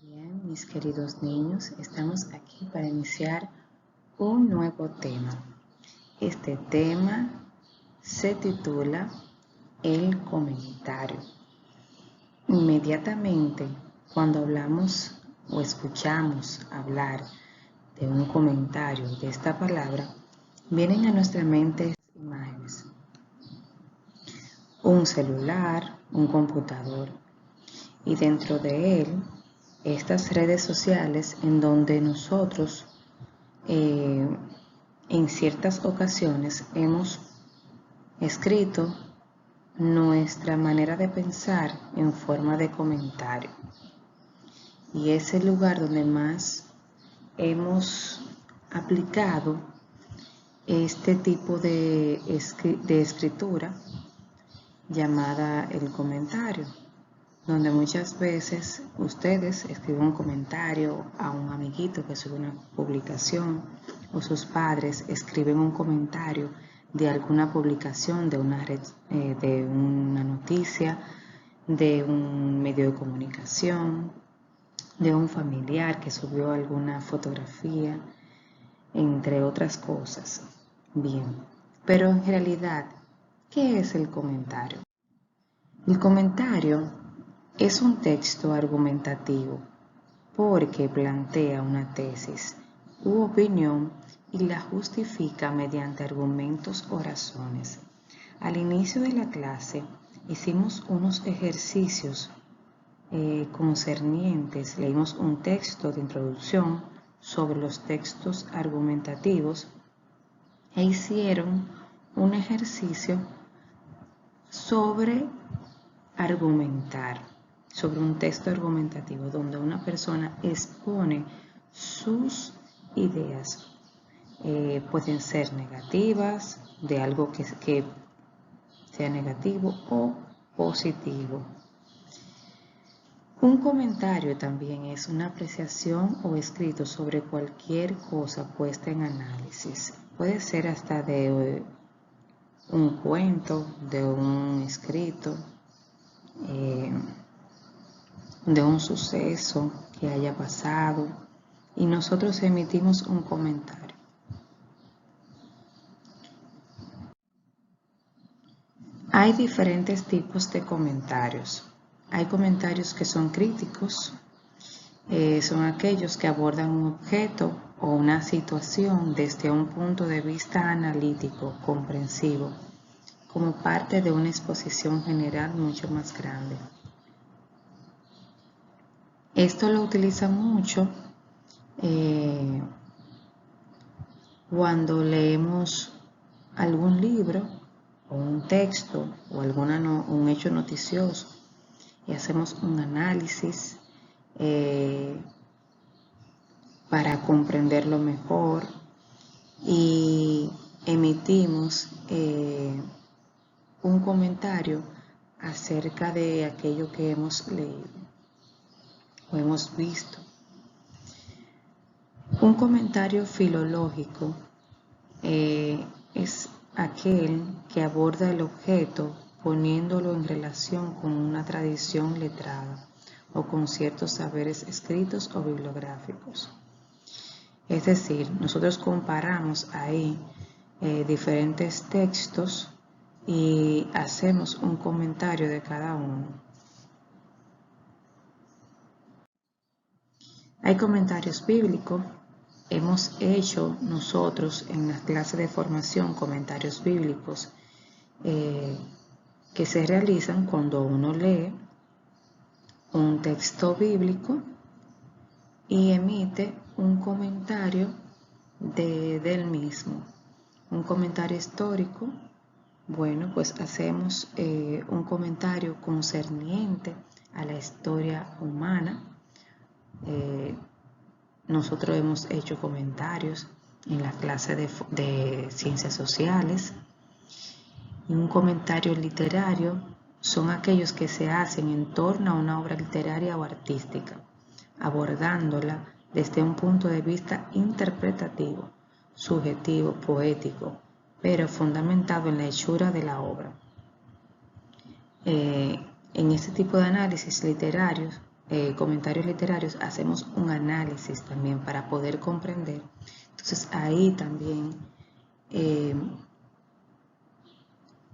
Bien, mis queridos niños, estamos aquí para iniciar un nuevo tema. Este tema se titula El comentario. Inmediatamente, cuando hablamos o escuchamos hablar de un comentario de esta palabra, vienen a nuestra mente imágenes. Un celular, un computador y dentro de él estas redes sociales en donde nosotros en ciertas ocasiones hemos escrito nuestra manera de pensar en forma de comentario. Y es el lugar donde más hemos aplicado este tipo de escritura llamada el comentario, donde muchas veces ustedes escriben un comentario a un amiguito que sube una publicación o sus padres escriben un comentario de alguna publicación, de una red, de una noticia, de un medio de comunicación, de un familiar que subió alguna fotografía, entre otras cosas. Bien, pero en realidad, ¿qué es el comentario? El comentario es un texto argumentativo porque plantea una tesis u opinión y la justifica mediante argumentos o razones. Al inicio de la clase hicimos unos ejercicios concernientes, leímos un texto de introducción sobre los textos argumentativos e hicieron un ejercicio sobre argumentar, sobre un texto argumentativo donde una persona expone sus ideas. Pueden ser negativas, de algo que sea negativo o positivo. Un comentario también es una apreciación o escrito sobre cualquier cosa puesta en análisis. Puede ser hasta de un cuento, de un escrito, de un suceso que haya pasado y nosotros emitimos un comentario. Hay diferentes tipos de comentarios. Hay comentarios que son críticos, son aquellos que abordan un objeto o una situación desde un punto de vista analítico, comprensivo, como parte de una exposición general mucho más grande. Esto lo utiliza mucho cuando leemos algún libro o un texto o un hecho noticioso y hacemos un análisis para comprenderlo mejor y emitimos un comentario acerca de aquello que hemos leído o hemos visto. Un comentario filológico es aquel que aborda el objeto poniéndolo en relación con una tradición letrada o con ciertos saberes escritos o bibliográficos. Es decir, nosotros comparamos ahí diferentes textos y hacemos un comentario de cada uno. Hay comentarios bíblicos. Hemos hecho nosotros en las clases de formación comentarios bíblicos que se realizan cuando uno lee un texto bíblico y emite un comentario del mismo, un comentario histórico. Bueno, pues hacemos un comentario concerniente a la historia humana. Nosotros hemos hecho comentarios en la clase de ciencias sociales. Y un comentario literario son aquellos que se hacen en torno a una obra literaria o artística, abordándola desde un punto de vista interpretativo, subjetivo, poético, pero fundamentado en la hechura de la obra. En este tipo de análisis literarios comentarios literarios, hacemos un análisis también para poder comprender. Entonces ahí también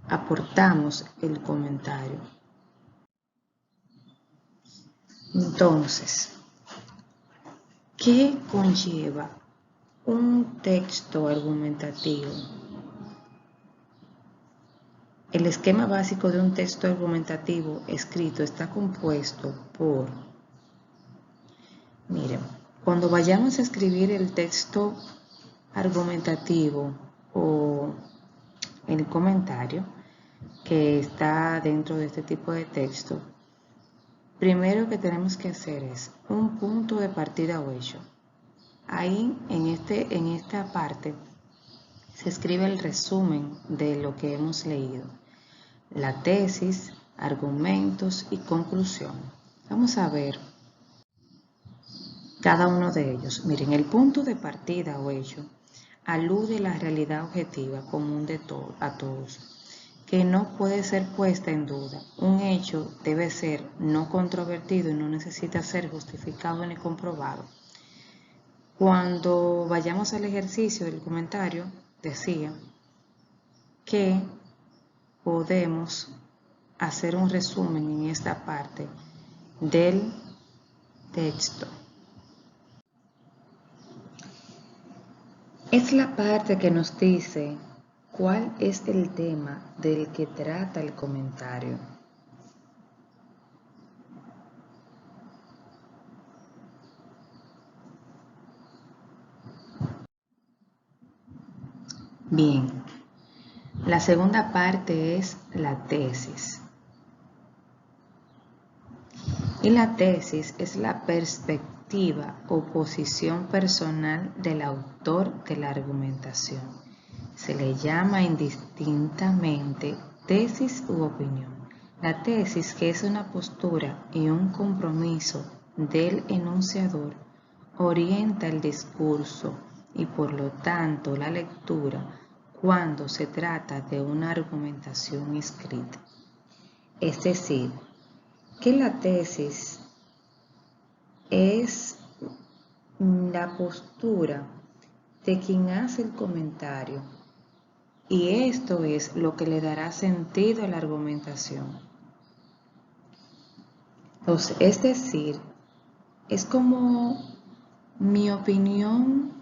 aportamos el comentario. Entonces, ¿qué conlleva un texto argumentativo? El esquema básico de un texto argumentativo escrito está compuesto por, miren, cuando vayamos a escribir el texto argumentativo o el comentario que está dentro de este tipo de texto, primero que tenemos que hacer es un punto de partida o hecho. Ahí en esta parte se escribe el resumen de lo que hemos leído, la tesis, argumentos y conclusión. Vamos a ver cada uno de ellos. Miren, el punto de partida o hecho alude a la realidad objetiva común a todos, que no puede ser puesta en duda. Un hecho debe ser no controvertido y no necesita ser justificado ni comprobado. Cuando vayamos al ejercicio del comentario, decía que podemos hacer un resumen en esta parte del texto. Es la parte que nos dice cuál es el tema del que trata el comentario. Bien, la segunda parte es la tesis. Y la tesis es la perspectiva o posición personal del autor de la argumentación. Se le llama indistintamente tesis u opinión. La tesis, que es una postura y un compromiso del enunciador, orienta el discurso y por lo tanto la lectura cuando se trata de una argumentación escrita. Es decir, que la tesis es la postura de quien hace el comentario y esto es lo que le dará sentido a la argumentación. Entonces, es decir, es como mi opinión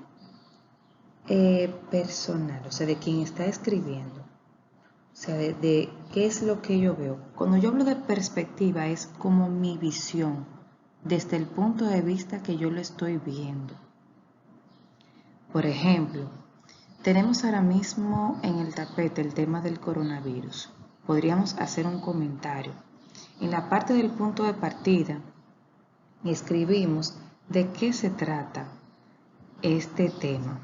personal, o sea, de quien está escribiendo. O sea, de qué es lo que yo veo. Cuando yo hablo de perspectiva es como mi visión, desde el punto de vista que yo lo estoy viendo. Por ejemplo, tenemos ahora mismo en el tapete el tema del coronavirus. Podríamos hacer un comentario. En la parte del punto de partida, escribimos de qué se trata este tema.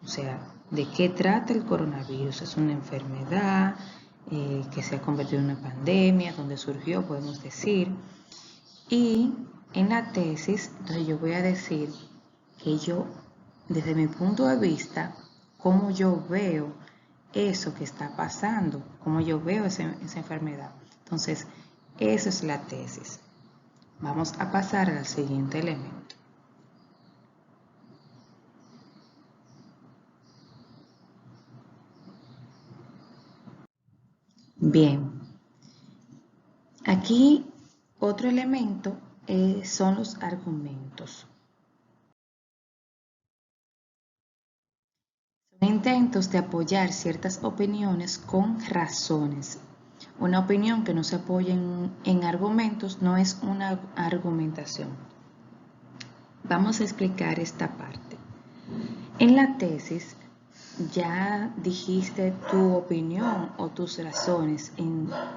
O sea, ¿de qué trata el coronavirus? Es una enfermedad que se ha convertido en una pandemia, donde surgió, podemos decir. Y en la tesis, entonces yo voy a decir que yo, desde mi punto de vista, cómo yo veo eso que está pasando, cómo yo veo esa enfermedad. Entonces, eso es la tesis. Vamos a pasar al siguiente elemento. Bien, aquí otro elemento son los argumentos. Son intentos de apoyar ciertas opiniones con razones. Una opinión que no se apoya en argumentos no es una argumentación. Vamos a explicar esta parte. En la tesis ya dijiste tu opinión o tus razones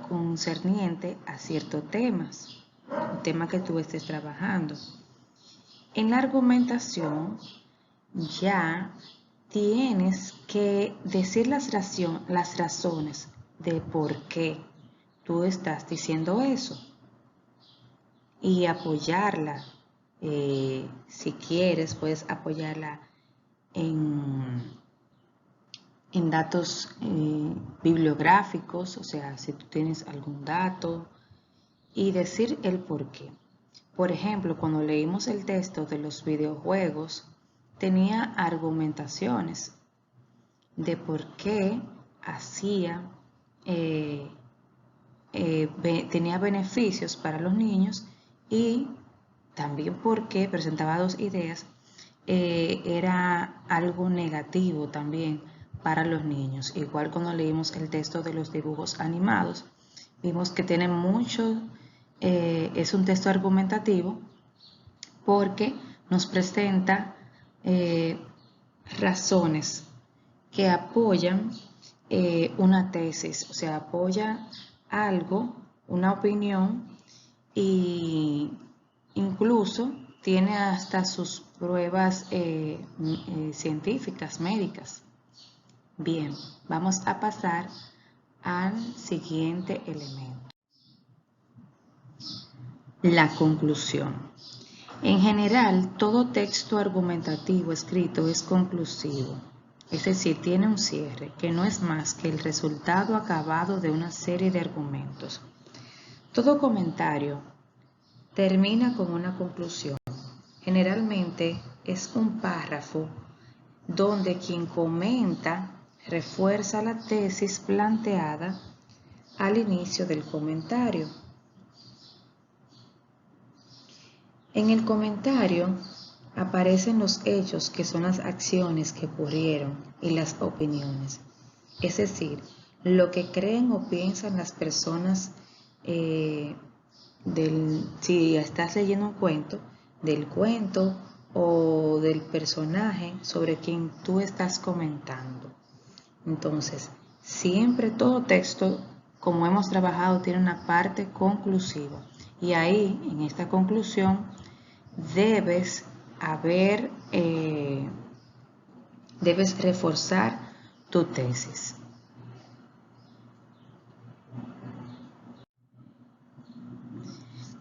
concerniente a ciertos temas, un tema que tú estés trabajando. En la argumentación ya tienes que decir las razones de por qué tú estás diciendo eso y apoyarla. Si quieres, puedes apoyarla en datos bibliográficos, o sea, si tú tienes algún dato, y decir el por qué. Por ejemplo, cuando leímos el texto de los videojuegos, tenía argumentaciones de por qué hacía, tenía beneficios para los niños y también porque presentaba dos ideas, era algo negativo también para los niños. Igual cuando leímos el texto de los dibujos animados, vimos que tiene mucho, es un texto argumentativo porque nos presenta razones que apoyan una tesis, o sea, apoya algo, una opinión, y incluso tiene hasta sus pruebas científicas, médicas. Bien, vamos a pasar al siguiente elemento. La conclusión. En general, todo texto argumentativo escrito es conclusivo, es decir, tiene un cierre que no es más que el resultado acabado de una serie de argumentos. Todo comentario termina con una conclusión. Generalmente es un párrafo donde quien comenta refuerza la tesis planteada al inicio del comentario. En el comentario aparecen los hechos, que son las acciones que ocurrieron, y las opiniones, es decir, lo que creen o piensan las personas si estás leyendo un cuento, del cuento o del personaje sobre quien tú estás comentando. Entonces, siempre todo texto, como hemos trabajado, tiene una parte conclusiva, y ahí, en esta conclusión, debes reforzar tu tesis.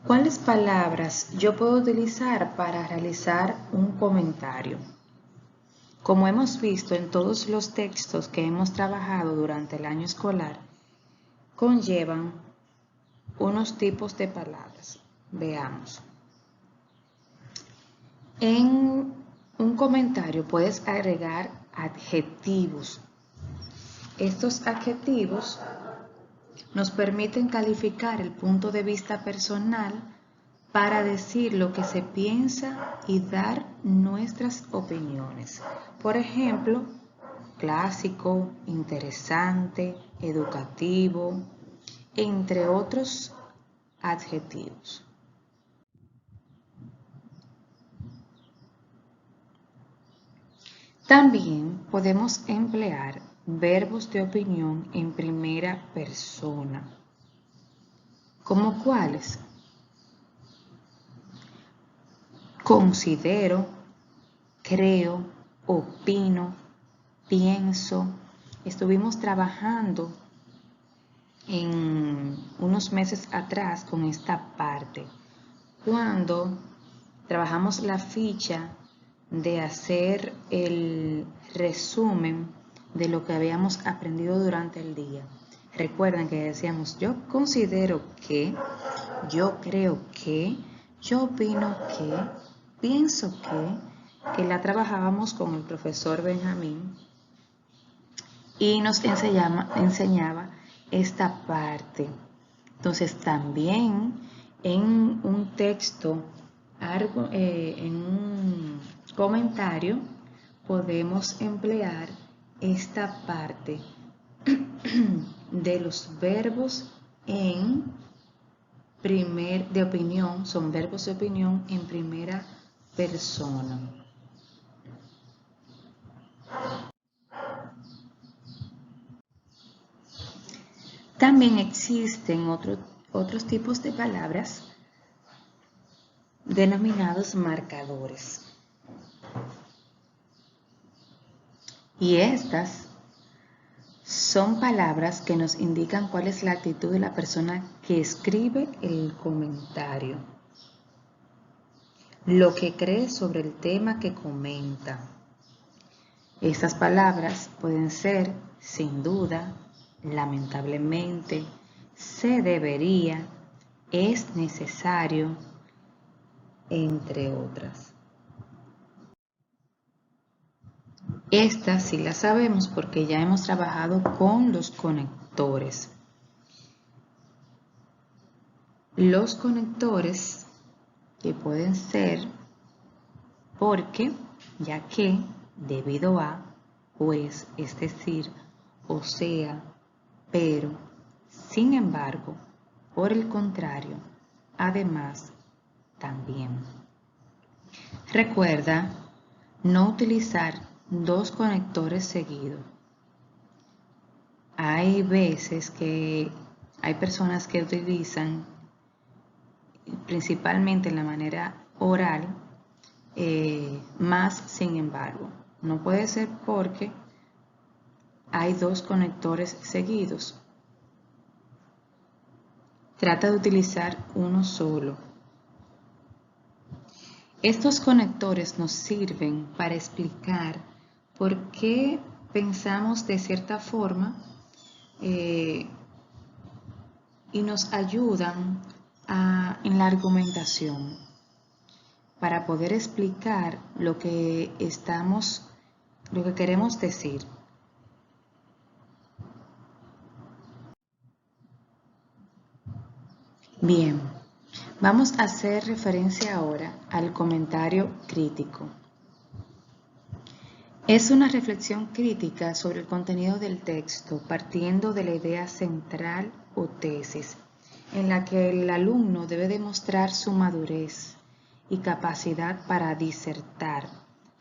¿Cuáles palabras yo puedo utilizar para realizar un comentario? Como hemos visto en todos los textos que hemos trabajado durante el año escolar, conllevan unos tipos de palabras. Veamos. En un comentario puedes agregar adjetivos. Estos adjetivos nos permiten calificar el punto de vista personal para decir lo que se piensa y dar nuestras opiniones. Por ejemplo, clásico, interesante, educativo, entre otros adjetivos. También podemos emplear verbos de opinión en primera persona. ¿Cómo cuáles? Considero, creo, opino, pienso. Estuvimos trabajando en unos meses atrás con esta parte, cuando trabajamos la ficha de hacer el resumen de lo que habíamos aprendido durante el día. Recuerden que decíamos, yo considero que, yo creo que, yo opino que, pienso que la trabajábamos con el profesor Benjamín y nos enseñaba esta parte. Entonces también en un texto, en un comentario, podemos emplear esta parte de los verbos de opinión, son verbos de opinión en primera persona. También existen otros tipos de palabras denominados marcadores. Y estas son palabras que nos indican cuál es la actitud de la persona que escribe el comentario, lo que cree sobre el tema que comenta. Estas palabras pueden ser sin duda, lamentablemente, se debería, es necesario, entre otras. Estas sí las sabemos porque ya hemos trabajado con los conectores. Los conectores que pueden ser porque, ya que, debido a, pues, es decir, o sea, pero, sin embargo, por el contrario, además, también. Recuerda no utilizar dos conectores seguidos. Hay veces que hay personas que utilizan, principalmente en la manera oral, más sin embargo. No puede ser porque hay dos conectores seguidos. Trata de utilizar uno solo. Estos conectores nos sirven para explicar por qué pensamos de cierta forma y nos ayudan en la argumentación para poder explicar lo que queremos decir. Bien, vamos a hacer referencia ahora al comentario crítico. Es una reflexión crítica sobre el contenido del texto, partiendo de la idea central o tesis, en la que el alumno debe demostrar su madurez y capacidad para disertar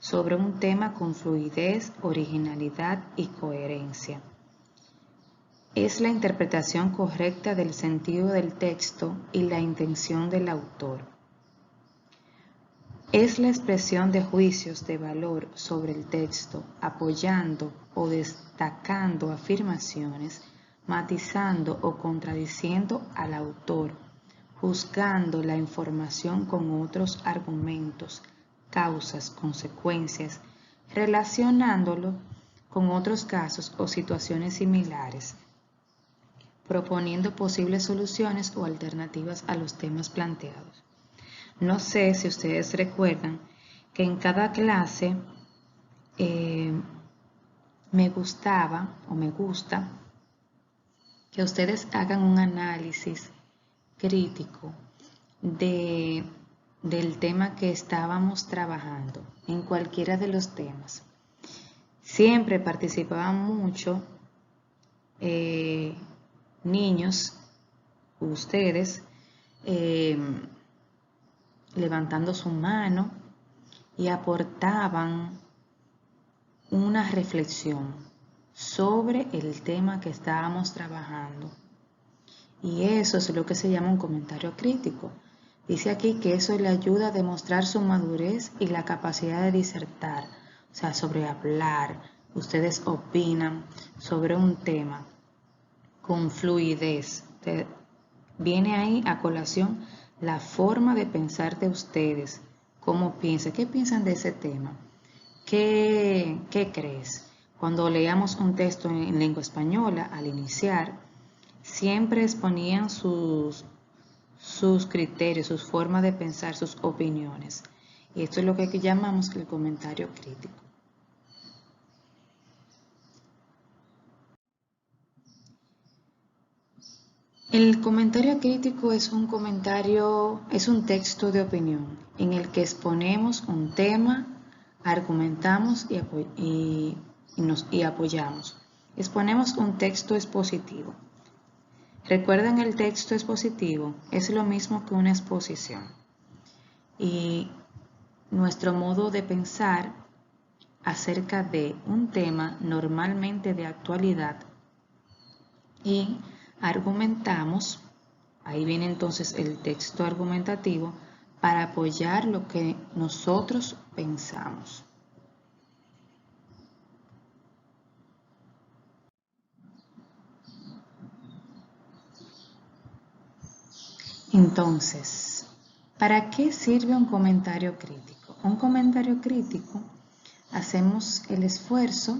sobre un tema con fluidez, originalidad y coherencia. Es la interpretación correcta del sentido del texto y la intención del autor. Es la expresión de juicios de valor sobre el texto, apoyando o destacando afirmaciones, matizando o contradiciendo al autor, juzgando la información con otros argumentos, causas, consecuencias, relacionándolo con otros casos o situaciones similares, proponiendo posibles soluciones o alternativas a los temas planteados. No sé si ustedes recuerdan que en cada clase me gusta que ustedes hagan un análisis crítico del tema que estábamos trabajando, en cualquiera de los temas. Siempre participaban mucho niños, ustedes, levantando su mano y aportaban una reflexión sobre el tema que estábamos trabajando. Y eso es lo que se llama un comentario crítico. Dice aquí que eso le ayuda a demostrar su madurez y la capacidad de disertar, o sea, sobre hablar. Ustedes opinan sobre un tema con fluidez. Viene ahí a colación la forma de pensar de ustedes, cómo piensan, qué piensan de ese tema, qué crees. Cuando leíamos un texto en lengua española, al iniciar, siempre exponían sus criterios, sus formas de pensar, sus opiniones. Y esto es lo que llamamos el comentario crítico. El comentario crítico es un texto de opinión en el que exponemos un tema, argumentamos y apoyamos. Exponemos un texto expositivo. ¿Recuerdan el texto expositivo? Es lo mismo que una exposición. Y nuestro modo de pensar acerca de un tema normalmente de actualidad y argumentamos, ahí viene entonces el texto argumentativo, para apoyar lo que nosotros pensamos. Entonces, ¿para qué sirve un comentario crítico? Un comentario crítico, hacemos el esfuerzo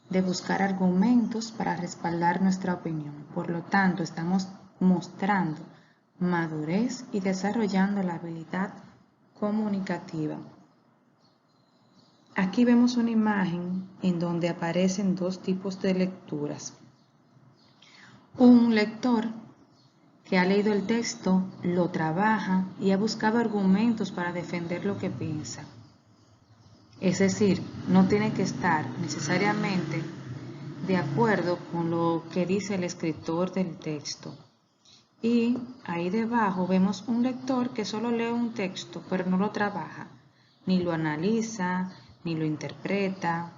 de buscar argumentos para respaldar nuestra opinión. Por lo tanto, estamos mostrando madurez y desarrollando la habilidad comunicativa. Aquí vemos una imagen en donde aparecen dos tipos de lecturas. Un lector que ha leído el texto, lo trabaja y ha buscado argumentos para defender lo que piensa. Es decir, no tiene que estar necesariamente de acuerdo con lo que dice el escritor del texto. Y ahí debajo vemos un lector que solo lee un texto, pero no lo trabaja, ni lo analiza, ni lo interpreta.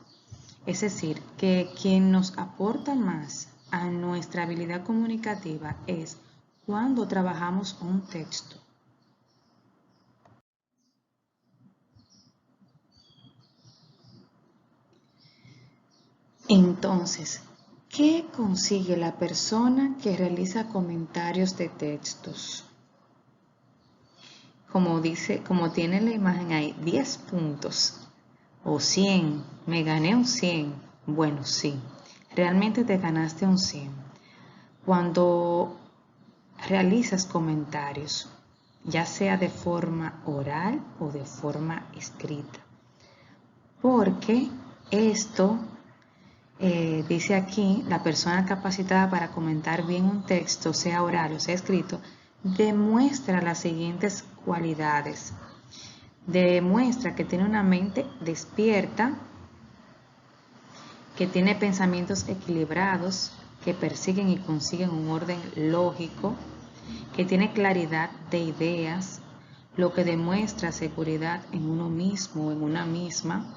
Es decir, que quien nos aporta más a nuestra habilidad comunicativa es cuando trabajamos un texto. Entonces, ¿qué consigue la persona que realiza comentarios de textos? Como tiene la imagen ahí, 10 puntos o 100, me gané un 100. Bueno, sí, realmente te ganaste un 100. Cuando realizas comentarios, ya sea de forma oral o de forma escrita, porque esto dice aquí, la persona capacitada para comentar bien un texto, sea oral o sea escrito, demuestra las siguientes cualidades. Demuestra que tiene una mente despierta, que tiene pensamientos equilibrados, que persiguen y consiguen un orden lógico, que tiene claridad de ideas, lo que demuestra seguridad en uno mismo o en una misma,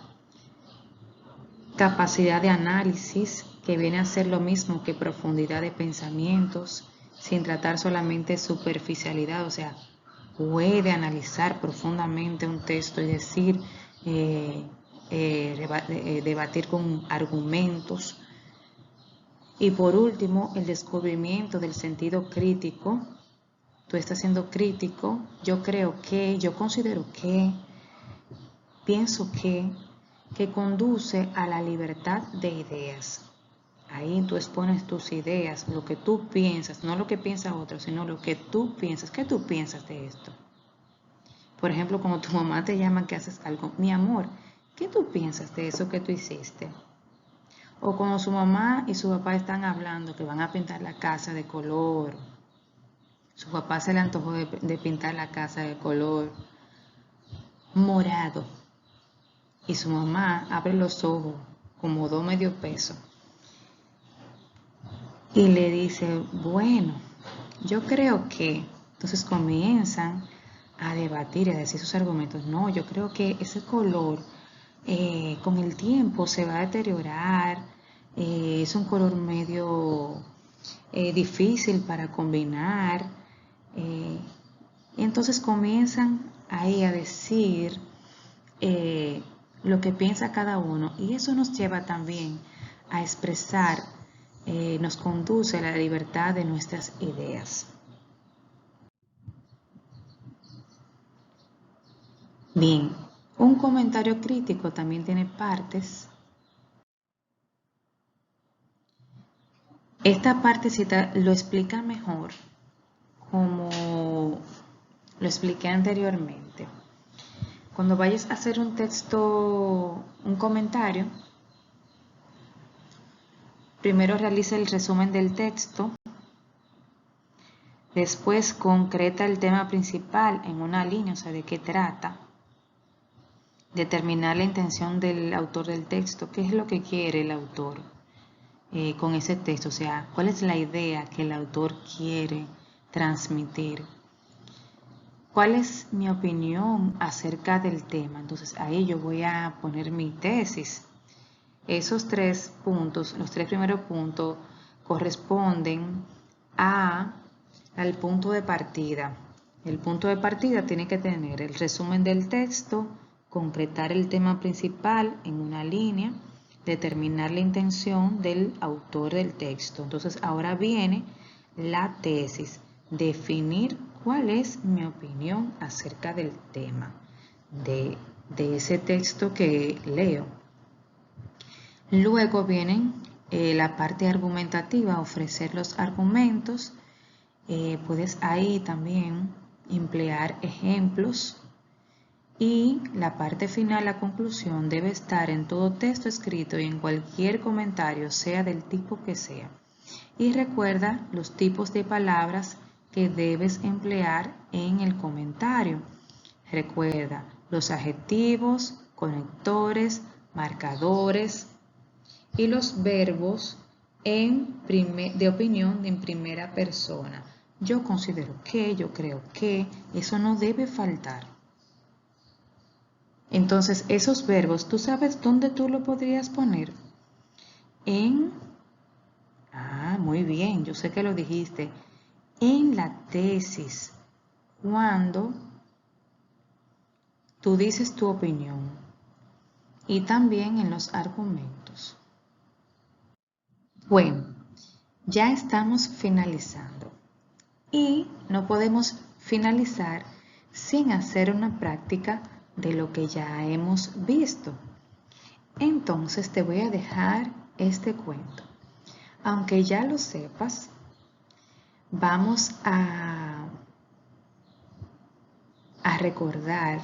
capacidad de análisis, que viene a ser lo mismo que profundidad de pensamientos, sin tratar solamente superficialidad, o sea, puede analizar profundamente un texto y decir, debatir con argumentos. Y por último, el descubrimiento del sentido crítico. Tú estás siendo crítico, yo creo que, yo considero que, pienso que conduce a la libertad de ideas. Ahí tú expones tus ideas, lo que tú piensas, no lo que piensa otro, sino lo que tú piensas. ¿Qué tú piensas de esto? Por ejemplo, cuando tu mamá te llama que haces algo, mi amor, ¿qué tú piensas de eso que tú hiciste? O cuando su mamá y su papá están hablando que van a pintar la casa de color, su papá se le antojó de pintar la casa de color morado y su mamá abre los ojos como 2 medio peso y le dice, bueno, yo creo que, entonces comienzan a debatir y a decir sus argumentos. No, yo creo que ese color con el tiempo se va a deteriorar, es un color medio difícil para combinar. Entonces comienzan ahí a decir lo que piensa cada uno y eso nos lleva también a expresar, nos conduce a la libertad de nuestras ideas. Bien, un comentario crítico también tiene partes. Esta partecita lo explica mejor como lo expliqué anteriormente. Cuando vayas a hacer un texto, un comentario, primero realiza el resumen del texto, después concreta el tema principal en una línea, o sea, de qué trata, determinar la intención del autor del texto, qué es lo que quiere el autor con ese texto, o sea, cuál es la idea que el autor quiere transmitir. ¿Cuál es mi opinión acerca del tema? Entonces ahí yo voy a poner mi tesis. Esos 3 puntos, los 3 primeros puntos corresponden al punto de partida. El punto de partida tiene que tener el resumen del texto, concretar el tema principal en una línea, determinar la intención del autor del texto. Entonces ahora viene la tesis, definir cuál es mi opinión acerca del tema de ese texto que leo. Luego viene la parte argumentativa, ofrecer los argumentos. Puedes ahí también emplear ejemplos Y la parte final, la conclusión, debe estar en todo texto escrito y en cualquier comentario, sea del tipo que sea. Y recuerda los tipos de palabras que debes emplear en el comentario. Recuerda los adjetivos, conectores, marcadores y los verbos de opinión en primera persona. Yo considero que, yo creo que, eso no debe faltar. Entonces, esos verbos, ¿tú sabes dónde tú lo podrías poner? Muy bien, yo sé que lo dijiste. En la tesis, cuando tú dices tu opinión. Y también en los argumentos. Bueno, ya estamos finalizando. Y no podemos finalizar sin hacer una práctica de lo que ya hemos visto. Entonces te voy a dejar este cuento. Aunque ya lo sepas, vamos a recordar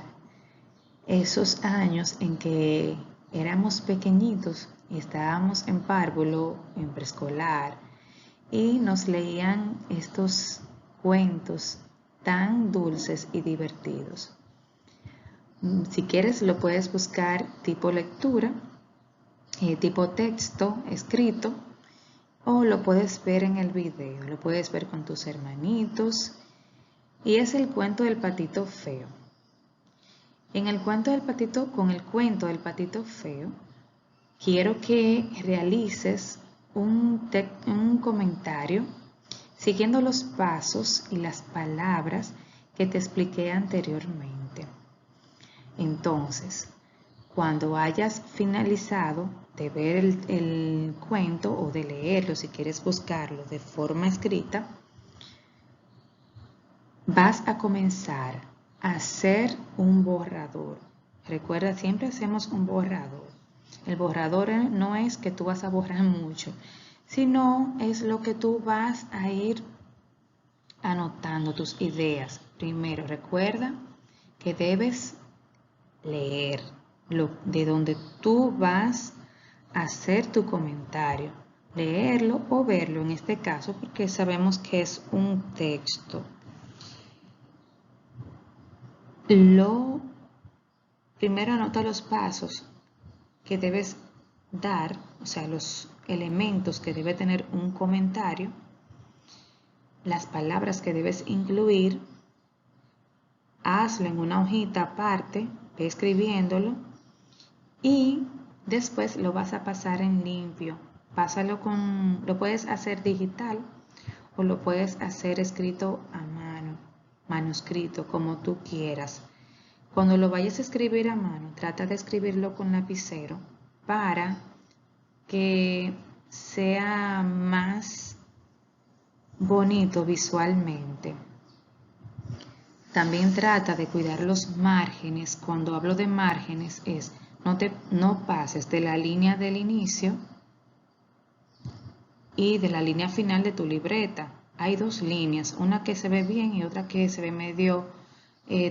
esos años en que éramos pequeñitos y estábamos en párvulo, en preescolar, y nos leían estos cuentos tan dulces y divertidos. Si quieres lo puedes buscar tipo lectura, tipo texto escrito, o lo puedes ver en el video, lo puedes ver con tus hermanitos. Y es el cuento del patito feo. Con el cuento del patito feo, quiero que realices un comentario siguiendo los pasos y las palabras que te expliqué anteriormente. Entonces, cuando hayas finalizado de ver el cuento o de leerlo, si quieres buscarlo de forma escrita, vas a comenzar a hacer un borrador. Recuerda, siempre hacemos un borrador. El borrador no es que tú vas a borrar mucho, sino es lo que tú vas a ir anotando tus ideas. Primero, recuerda que debes leer de donde tú vas a hacer tu comentario. Leerlo o verlo en este caso, porque sabemos que es un texto. Primero anota los pasos que debes dar, o sea, los elementos que debe tener un comentario, las palabras que debes incluir, hazlo en una hojita aparte, ve escribiéndolo y después lo vas a pasar en limpio. Lo puedes hacer digital o lo puedes hacer escrito a mano, manuscrito, como tú quieras. Cuando lo vayas a escribir a mano, trata de escribirlo con lapicero para que sea más bonito visualmente. También trata de cuidar los márgenes. Cuando hablo de márgenes es no pases de la línea del inicio y de la línea final de tu libreta. Hay dos líneas, una que se ve bien y otra que se ve medio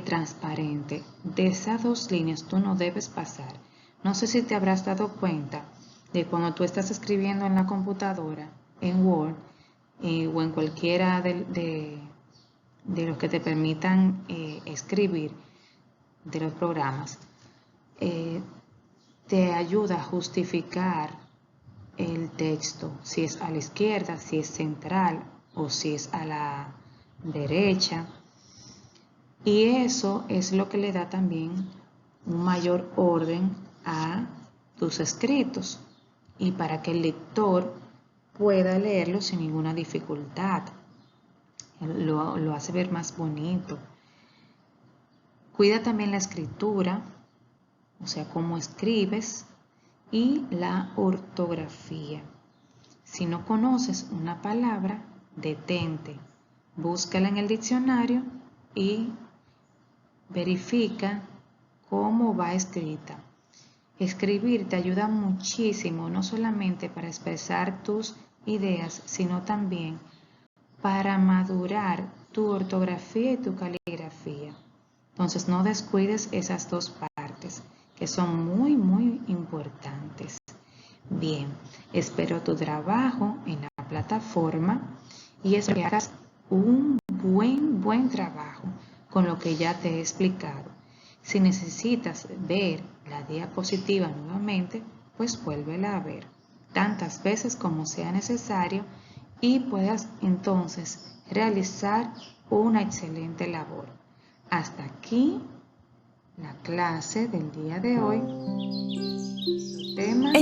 transparente. De esas dos líneas tú no debes pasar. No sé si te habrás dado cuenta de cuando tú estás escribiendo en la computadora, en Word o en cualquiera de los que te permitan escribir de los programas, te ayuda a justificar el texto, si es a la izquierda, si es central o si es a la derecha. Y eso es lo que le da también un mayor orden a tus escritos y para que el lector pueda leerlo sin ninguna dificultad. Lo hace ver más bonito. Cuida también la escritura, o sea, cómo escribes, y la ortografía. Si no conoces una palabra, detente, búscala en el diccionario y verifica cómo va escrita. Escribir te ayuda muchísimo, no solamente para expresar tus ideas, sino también para madurar tu ortografía y tu caligrafía. Entonces no descuides esas dos partes que son muy, muy importantes. Bien, espero tu trabajo en la plataforma y espero que hagas un buen trabajo con lo que ya te he explicado. Si necesitas ver la diapositiva nuevamente, pues vuélvela a ver tantas veces como sea necesario y puedas entonces realizar una excelente labor. Hasta aquí la clase del día de hoy. Tema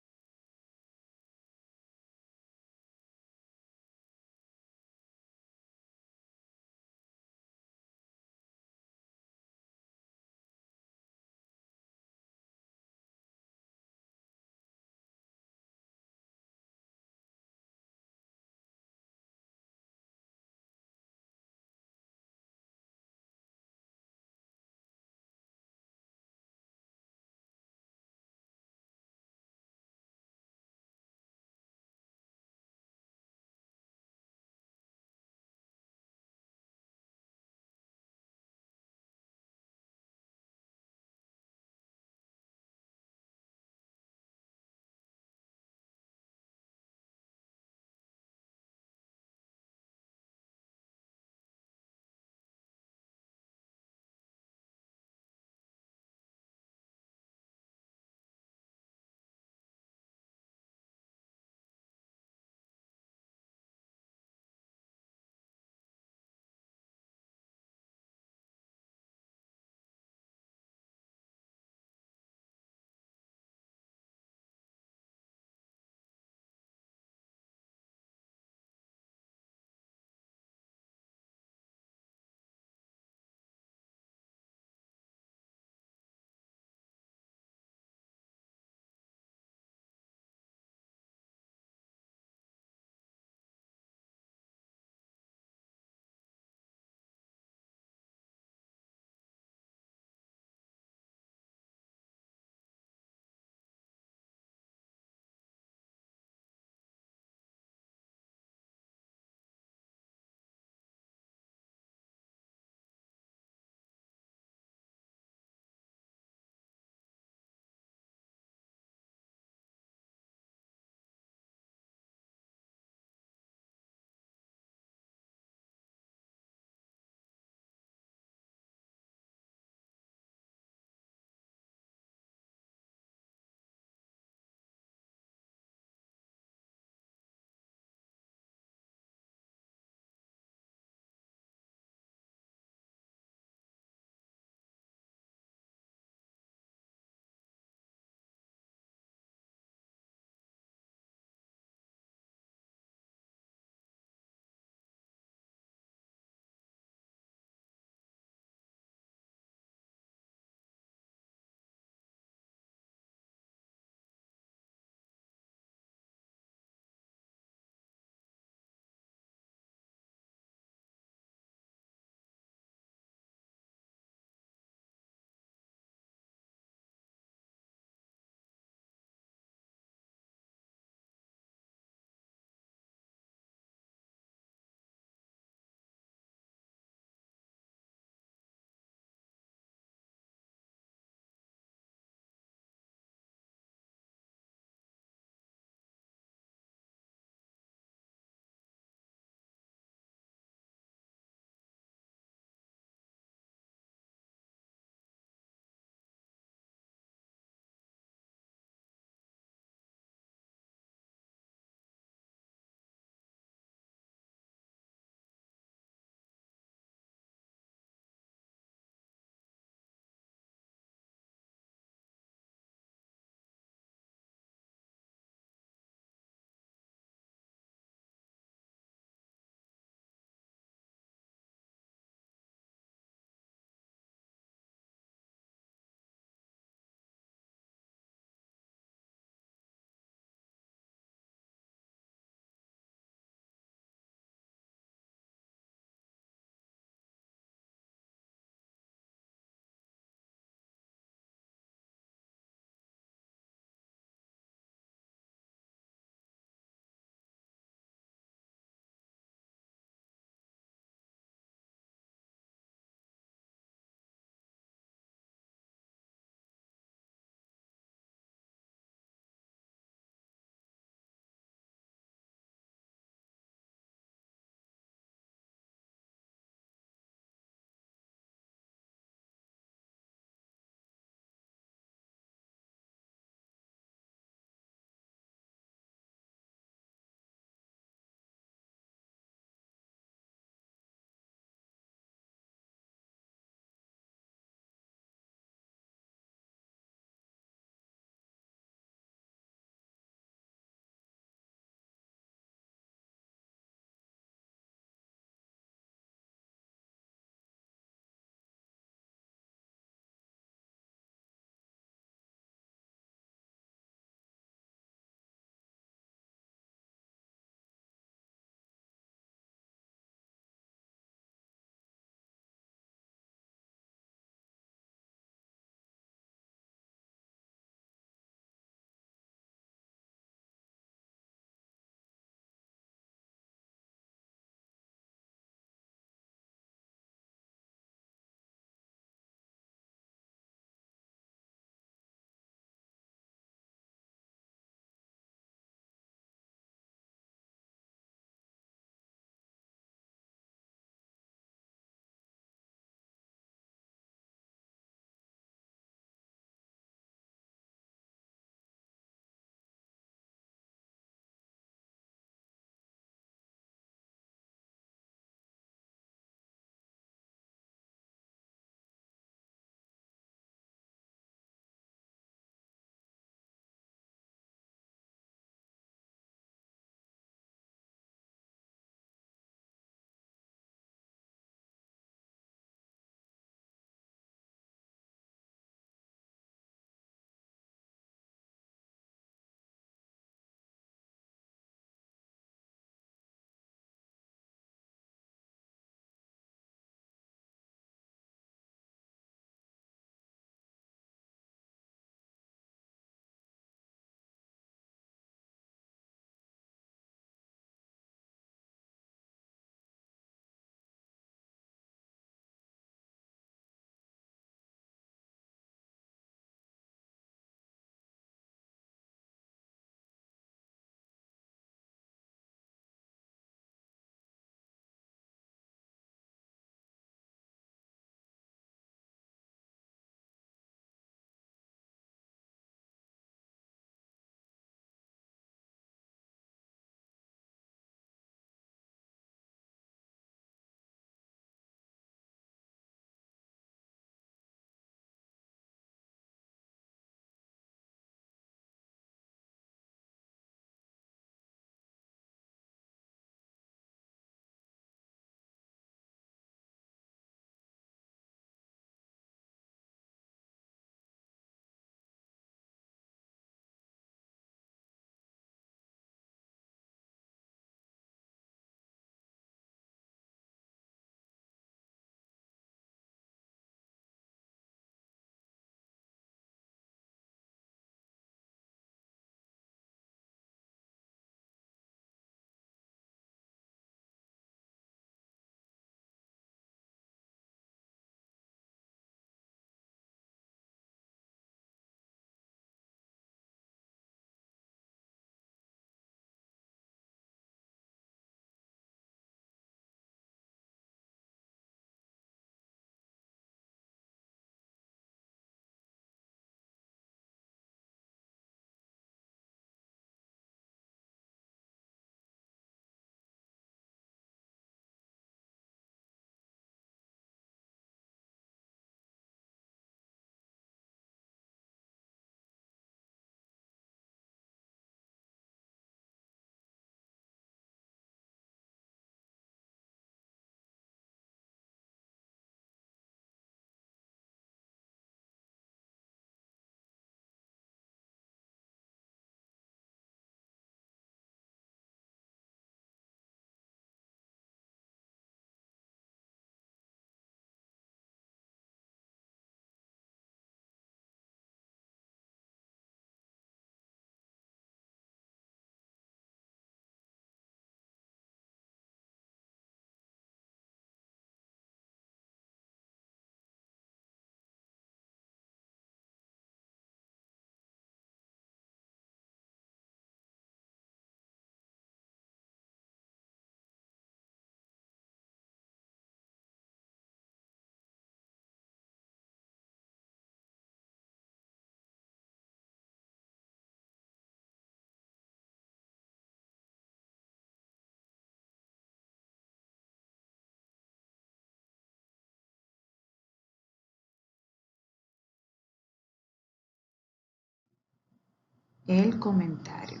el comentario.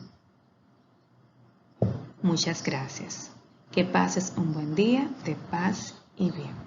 Muchas gracias. Que pases un buen día de paz y bien.